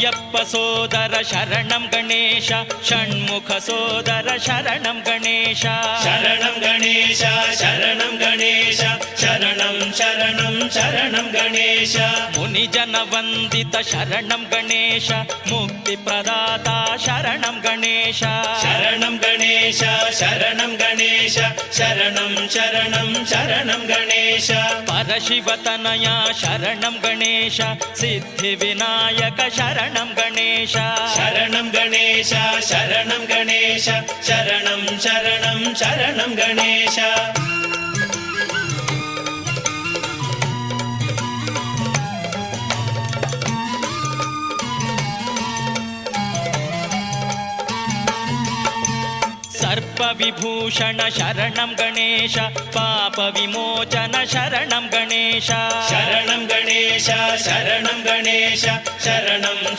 अय्यप्प सोदर शरणं गणेश षण्मुख सोदर शरणं गणेश शरणं गणेश शरणं गणेश शरणं शरणं शरणं गणेश मुनिजन वंदित शरणं गणेश मुक्तिप्रदाता शरणं गणेश शरणं गणेश शरणं गणेश शरणं शरणं शरणं गणेश परशिवतनया शरणं गणेश सिद्धिविनायक शरणं गणेश शरणं गणेश शरणं गणेश शरणं शरणं शरणं गणेश सर्पविभूषण शरणं गणेश पापविमोचन शरणं गणेश शरणं गणेश शरणं गणेश शरणं